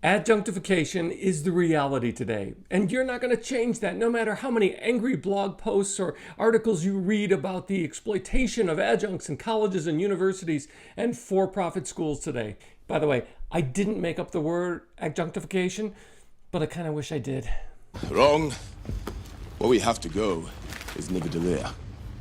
Adjunctification is the reality today, and you're not going to change that no matter how many angry blog posts or articles you read about the exploitation of adjuncts in colleges and universities and for-profit schools today. By the way, I didn't make up the word adjunctification, but I kind of wish I did. Wrong. Where we have to go is Nividalea.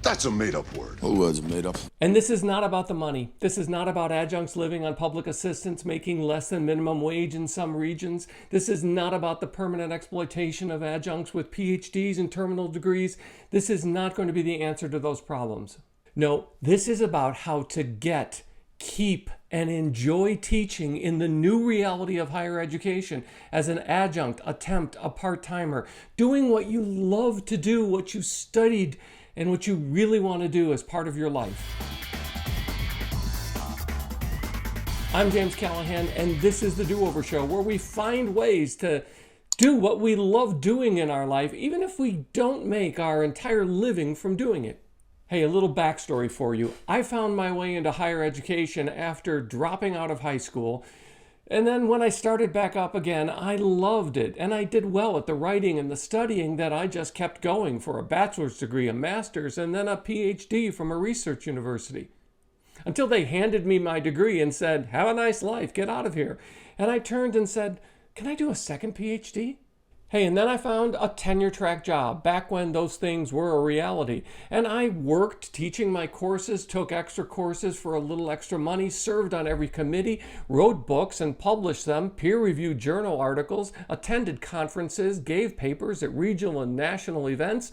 That's a made-up word. All words are made up. And this is not about the money. This is not about adjuncts living on public assistance, making less than minimum wage in some regions. This is not about the permanent exploitation of adjuncts with Ph.D.s and terminal degrees. This is not going to be the answer to those problems. No, this is about how to get, keep, and enjoy teaching in the new reality of higher education as an adjunct, a temp, a part-timer, doing what you love to do, what you studied, and what you really want to do as part of your life. I'm James Callahan, and this is the Do-Over Show, where we find ways to do what we love doing in our life, even if we don't make our entire living from doing it. Hey, a little backstory for you. I found my way into higher education after dropping out of high school. And then when I started back up again, I loved it. And I did well at the writing and the studying that I just kept going for a bachelor's degree, a master's, and then a Ph.D. from a research university. Until they handed me my degree and said, "Have a nice life, get out of here." And I turned and said, "Can I do a second Ph.D.?" Hey, and then I found a tenure track job back when those things were a reality. And I worked teaching my courses, took extra courses for a little extra money, served on every committee, wrote books and published them, peer-reviewed journal articles, attended conferences, gave papers at regional and national events,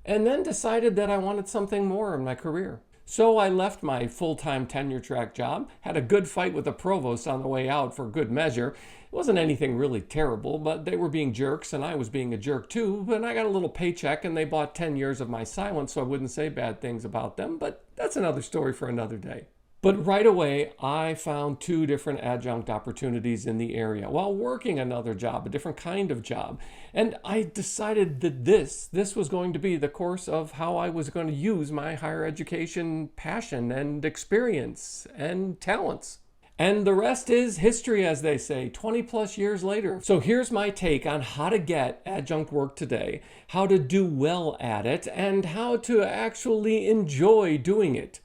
and then decided that I wanted something more in my career. So I left my full-time tenure track job, had a good fight with the provost on the way out for good measure. It wasn't anything really terrible, but they were being jerks and I was being a jerk too. But I got a little paycheck and they bought 10 years of my silence so I wouldn't say bad things about them. But that's another story for another day. But right away, I found 2 different adjunct opportunities in the area while working another job, a different kind of job. And I decided that this was going to be the course of how I was going to use my higher education passion and experience and talents. And the rest is history, as they say, 20 plus years later. So here's my take on how to get adjunct work today, how to do well at it, and how to actually enjoy doing it.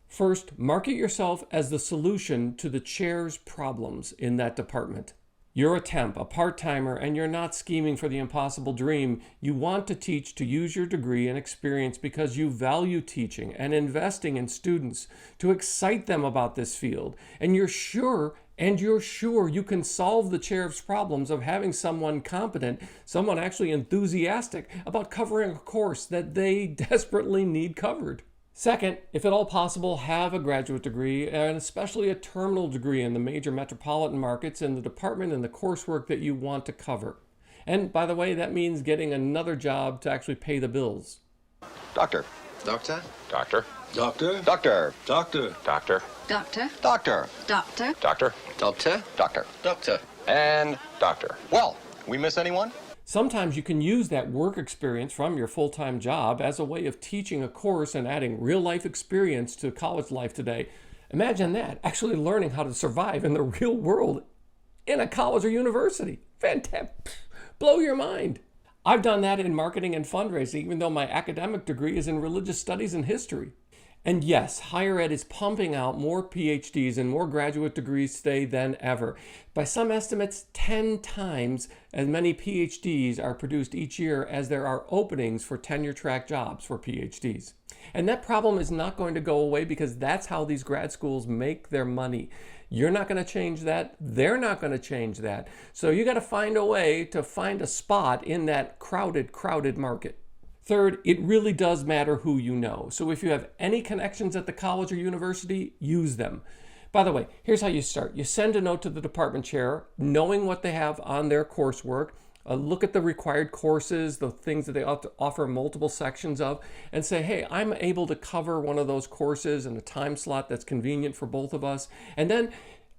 First, market yourself as the solution to the chair's problems in that department. You're a temp, a part-timer, and you're not scheming for the impossible dream. You want to teach to use your degree and experience because you value teaching and investing in students to excite them about this field. And you're sure you can solve the chair's problems of having someone competent, someone actually enthusiastic about covering a course that they desperately need covered. Second, if at all possible, have a graduate degree, and especially a terminal degree in the major metropolitan markets in the department and the coursework that you want to cover. And by the way, that means getting another job to actually pay the bills. Doctor. Doctor? Doctor. Doctor? Doctor. Doctor? Doctor. Doctor. Doctor. Doctor. Doctor. Doctor? Doctor. Doctor. And doctor. Well, we miss anyone? Sometimes you can use that work experience from your full-time job as a way of teaching a course and adding real-life experience to college life today. Imagine that, actually learning how to survive in the real world in a college or university. Fantastic. Blow your mind. I've done that in marketing and fundraising, even though my academic degree is in religious studies and history. And yes, higher ed is pumping out more PhDs and more graduate degrees today than ever. By some estimates, 10 times as many PhDs are produced each year as there are openings for tenure track jobs for PhDs. And that problem is not going to go away because that's how these grad schools make their money. You're not going to change that. They're not going to change that. So you got to find a way to find a spot in that crowded market. Third, it really does matter who you know. So if you have any connections at the college or university, use them. By the way, here's how you start. You send a note to the department chair, knowing what they have on their coursework, look at the required courses, the things that they offer multiple sections of, and say, hey, I'm able to cover one of those courses in a time slot that's convenient for both of us. And then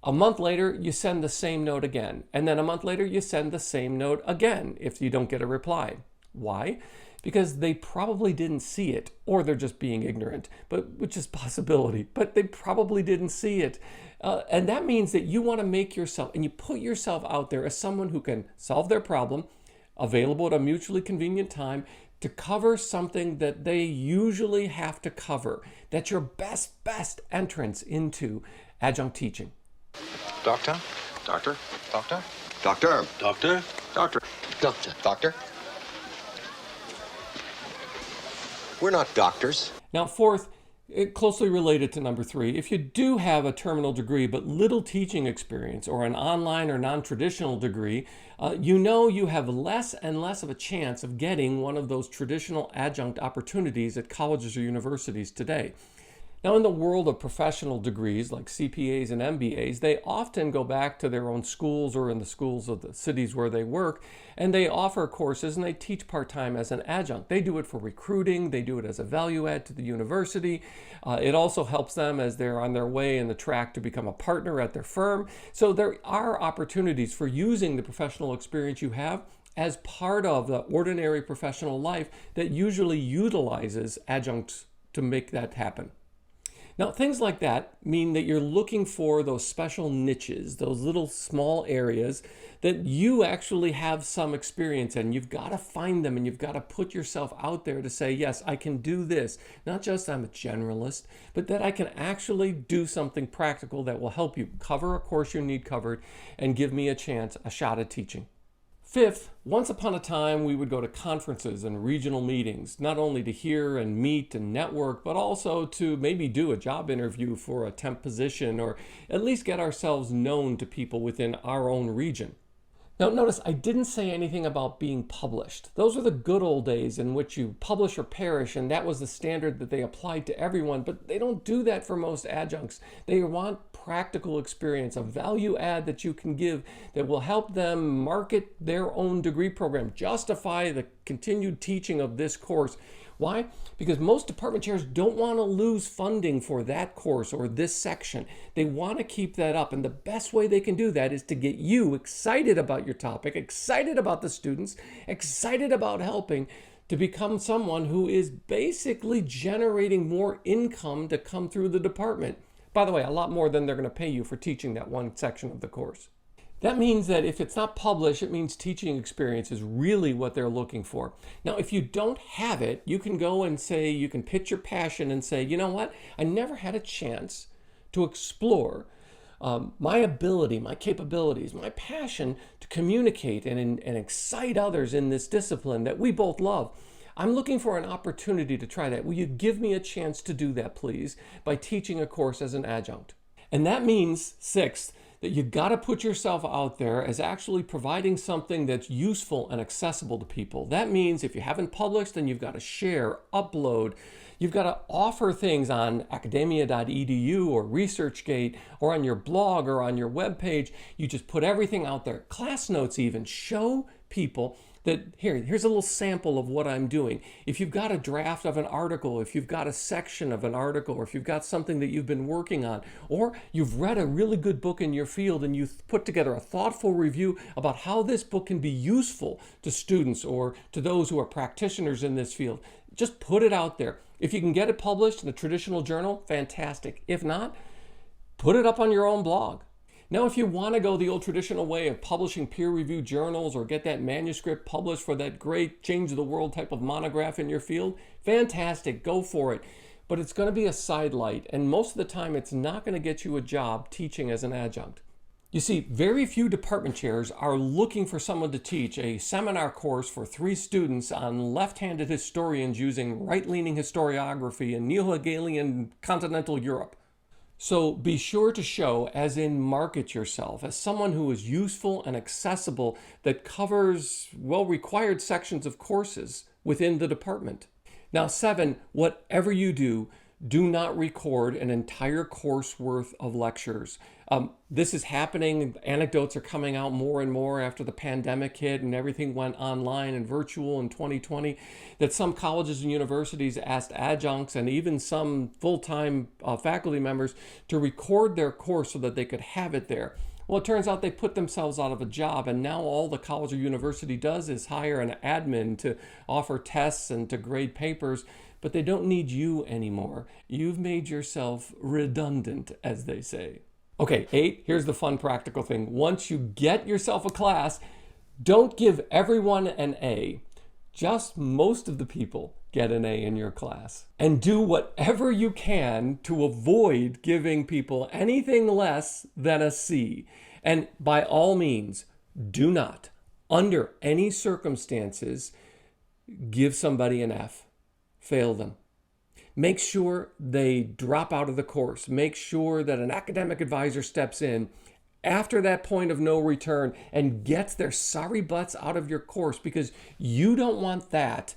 a month later, you send the same note again. And then a month later, you send the same note again if you don't get a reply. Why? because they probably didn't see it, or they're just being ignorant, but which is a possibility, but they probably didn't see it. And that means that you want to make yourself, and you put yourself out there as someone who can solve their problem, available at a mutually convenient time, to cover something that they usually have to cover. That's your best entrance into adjunct teaching. Doctor? Doctor? Doctor? Doctor. Doctor? Doctor? Doctor. Doctor? We're not doctors. Now, fourth, closely related to number 3, if you do have a terminal degree but little teaching experience or an online or non-traditional degree, you know you have less and less of a chance of getting one of those traditional adjunct opportunities at colleges or universities today. Now, in the world of professional degrees like CPAs and MBAs, they often go back to their own schools or in the schools of the cities where they work, and they offer courses and they teach part-time as an adjunct. They do it for recruiting, they do it as a value add to the university. It also helps them as they're on their way in the track to become a partner at their firm. So there are opportunities for using the professional experience you have as part of the ordinary professional life that usually utilizes adjuncts to make that happen. Now, things like that mean that you're looking for those special niches, those little small areas that you actually have some experience in. You've got to find them and you've got to put yourself out there to say, yes, I can do this. Not just I'm a generalist, but that I can actually do something practical that will help you cover a course you need covered and give me a chance, a shot at teaching. Fifth, once upon a time, we would go to conferences and regional meetings, not only to hear and meet and network, but also to maybe do a job interview for a temp position or at least get ourselves known to people within our own region. Now, notice I didn't say anything about being published. Those are the good old days in which you publish or perish, and that was the standard that they applied to everyone, but they don't do that for most adjuncts. They want practical experience, a value add that you can give that will help them market their own degree program, justify the continued teaching of this course. Why? Because most department chairs don't want to lose funding for that course or this section. They want to keep that up, and the best way they can do that is to get you excited about your topic, excited about the students, excited about helping to become someone who is basically generating more income to come through the department. By the way, a lot more than they're going to pay you for teaching that one section of the course. That means that if it's not published, it means teaching experience is really what they're looking for. Now, if you don't have it, you can go and say, you can pitch your passion and say, you know what, I never had a chance to explore my ability, my capabilities, my passion to communicate and excite others in this discipline that we both love. I'm looking for an opportunity to try that. Will you give me a chance to do that, please, by teaching a course as an adjunct? And that means, sixth, that you got to put yourself out there as actually providing something that's useful and accessible to people. That means if you haven't published, then you've got to share, upload. You've got to offer things on academia.edu or ResearchGate or on your blog or on your webpage. You just put everything out there. Class notes even. Show people that here's a little sample of what I'm doing. If you've got a draft of an article, if you've got a section of an article, or if you've got something that you've been working on, or you've read a really good book in your field and you've put together a thoughtful review about how this book can be useful to students or to those who are practitioners in this field, just put it out there. If you can get it published in a traditional journal, fantastic. If not, put it up on your own blog. Now, if you want to go the old traditional way of publishing peer-reviewed journals or get that manuscript published for that great change of the world type of monograph in your field, fantastic, go for it. But it's going to be a sidelight, and most of the time it's not going to get you a job teaching as an adjunct. You see, very few department chairs are looking for someone to teach a seminar course for 3 students on left-handed historians using right-leaning historiography in Neo-Hegelian continental Europe. So be sure to show, as in market yourself, as someone who is useful and accessible that covers well-required sections of courses within the department. Now 7, whatever you do, do not record an entire course worth of lectures. This is happening. Anecdotes are coming out more and more after the pandemic hit and everything went online and virtual in 2020, that some colleges and universities asked adjuncts and even some full-time faculty members to record their course so that they could have it there. Well, it turns out they put themselves out of a job, and now all the college or university does is hire an admin to offer tests and to grade papers, but they don't need you anymore. You've made yourself redundant, as they say. Okay, 8, here's the fun practical thing. Once you get yourself a class, don't give everyone an A. Just most of the people get an A in your class. And do whatever you can to avoid giving people anything less than a C. And by all means, do not, under any circumstances, give somebody an F. Fail them. Make sure they drop out of the course. Make sure that an academic advisor steps in after that point of no return and gets their sorry butts out of your course, because you don't want that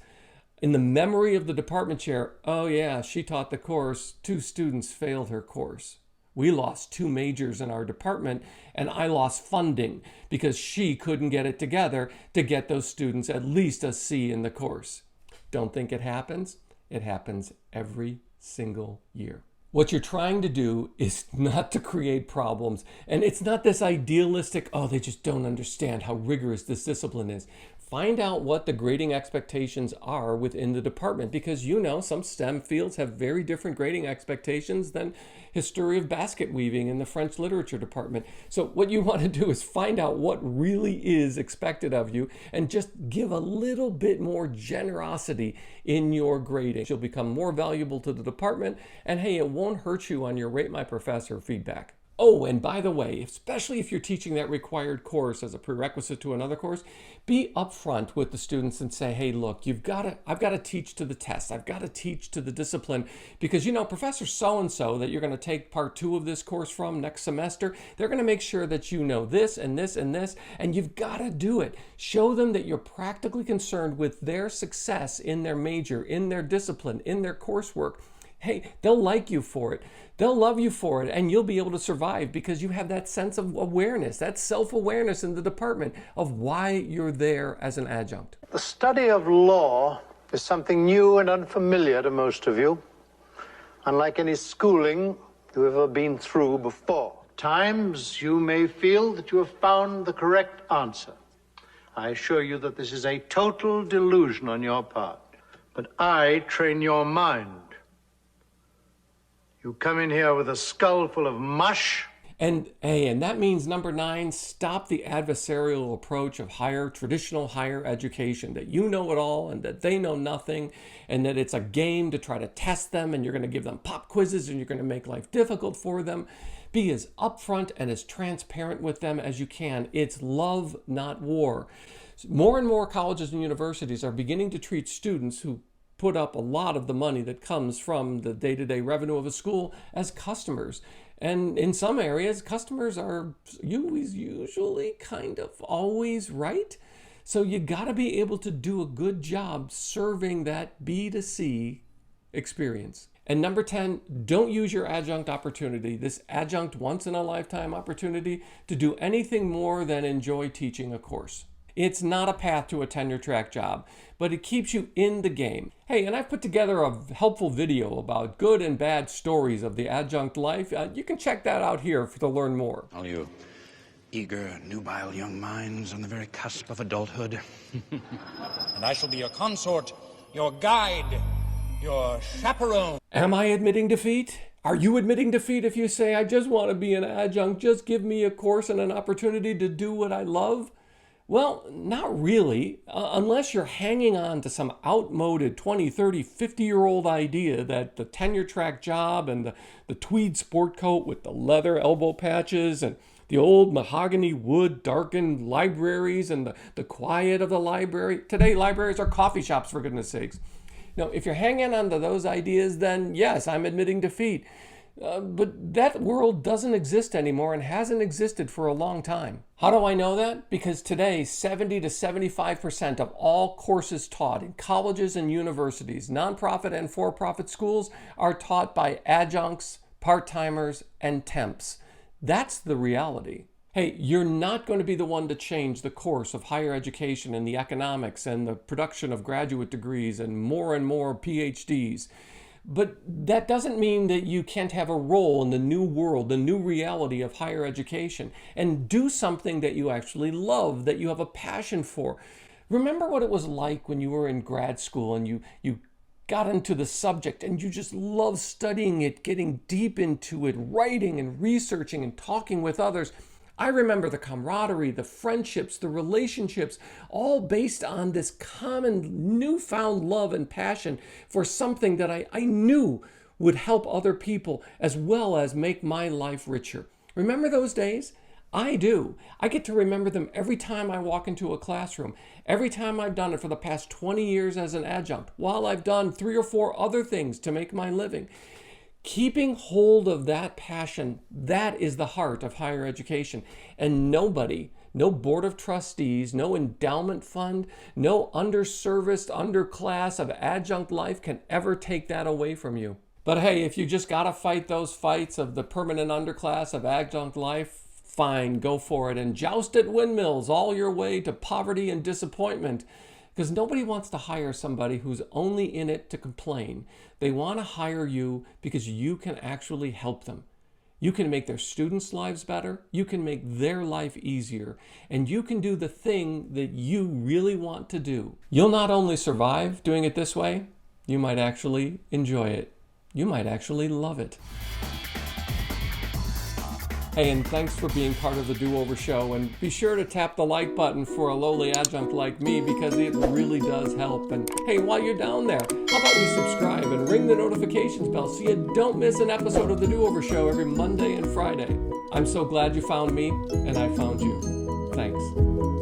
in the memory of the department chair. Oh yeah, she taught the course, 2 students failed her course. We lost 2 majors in our department, and I lost funding because she couldn't get it together to get those students at least a C in the course. Don't think it happens? It happens every single year. What you're trying to do is not to create problems. And it's not this idealistic, oh, they just don't understand how rigorous this discipline is. Find out what the grading expectations are within the department, because you know some STEM fields have very different grading expectations than history of basket weaving in the French literature department. So what you want to do is find out what really is expected of you and just give a little bit more generosity in your grading. You'll become more valuable to the department, and hey, it won't hurt you on your Rate My Professor feedback. Oh, and by the way, especially if you're teaching that required course as a prerequisite to another course, be upfront with the students and say, hey, look, I've got to teach to the test. I've got to teach to the discipline, because, you know, Professor so-and-so that you're going to take part 2 of this course from next semester, they're going to make sure that you know this and this and this, and you've got to do it. Show them that you're practically concerned with their success in their major, in their discipline, in their coursework. Hey, they'll like you for it. They'll love you for it, and you'll be able to survive because you have that sense of awareness, that self-awareness in the department of why you're there as an adjunct. The study of law is something new and unfamiliar to most of you, unlike any schooling you've ever been through before. At times, you may feel that you have found the correct answer. I assure you that this is a total delusion on your part. But I train your mind. You come in here with a skull full of mush. And that means number 9, stop the adversarial approach of traditional higher education, that you know it all and that they know nothing, and that it's a game to try to test them, and you're going to give them pop quizzes and you're going to make life difficult for them. Be as upfront and as transparent with them as you can. It's love, not war. More and more colleges and universities are beginning to treat students who put up a lot of the money that comes from the day-to-day revenue of a school as customers. And in some areas, customers are usually kind of always right. So you got to be able to do a good job serving that B2C experience. And number 10, don't use your adjunct opportunity, this adjunct once-in-a-lifetime opportunity, to do anything more than enjoy teaching a course. It's not a path to a tenure-track job, but it keeps you in the game. Hey, and I've put together a helpful video about good and bad stories of the adjunct life. You can check that out here to learn more. All you eager, nubile young minds on the very cusp of adulthood. And I shall be your consort, your guide, your chaperone. Am I admitting defeat? Are you admitting defeat if you say, I just want to be an adjunct, just give me a course and an opportunity to do what I love? Well, not really, unless you're hanging on to some outmoded 20, 30, 50-year-old idea that the tenure-track job and the tweed sport coat with the leather elbow patches and the old mahogany wood darkened libraries and the quiet of the library. Today, libraries are coffee shops, for goodness sakes. Now, if you're hanging on to those ideas, then yes, I'm admitting defeat. But that world doesn't exist anymore and hasn't existed for a long time. How do I know that? Because today, 70 to 75% of all courses taught in colleges and universities, nonprofit and for-profit schools, are taught by adjuncts, part-timers, and temps. That's the reality. Hey, you're not going to be the one to change the course of higher education and the economics and the production of graduate degrees and more Ph.Ds. But that doesn't mean that you can't have a role in the new world, the new reality of higher education, and do something that you actually love, that you have a passion for. Remember what it was like when you were in grad school and you got into the subject and you just loved studying it, getting deep into it, writing and researching and talking with others. I remember the camaraderie, the friendships, the relationships, all based on this common newfound love and passion for something that I knew would help other people as well as make my life richer. Remember those days? I do. I get to remember them every time I walk into a classroom, every time I've done it for the past 20 years as an adjunct, while I've done 3 or 4 other things to make my living. Keeping hold of that passion, that is the heart of higher education. And nobody, no board of trustees, no endowment fund, no underserviced underclass of adjunct life can ever take that away from you. But hey, if you just gotta fight those fights of the permanent underclass of adjunct life, fine, go for it and joust at windmills all your way to poverty and disappointment. Because nobody wants to hire somebody who's only in it to complain. They want to hire you because you can actually help them. You can make their students' lives better. You can make their life easier. And you can do the thing that you really want to do. You'll not only survive doing it this way, you might actually enjoy it. You might actually love it. Hey, and thanks for being part of the Do-Over Show, and be sure to tap the like button for a lowly adjunct like me because it really does help. And hey, while you're down there, how about you subscribe and ring the notifications bell so you don't miss an episode of the Do-Over Show every Monday and Friday. I'm so glad you found me, and I found you. Thanks.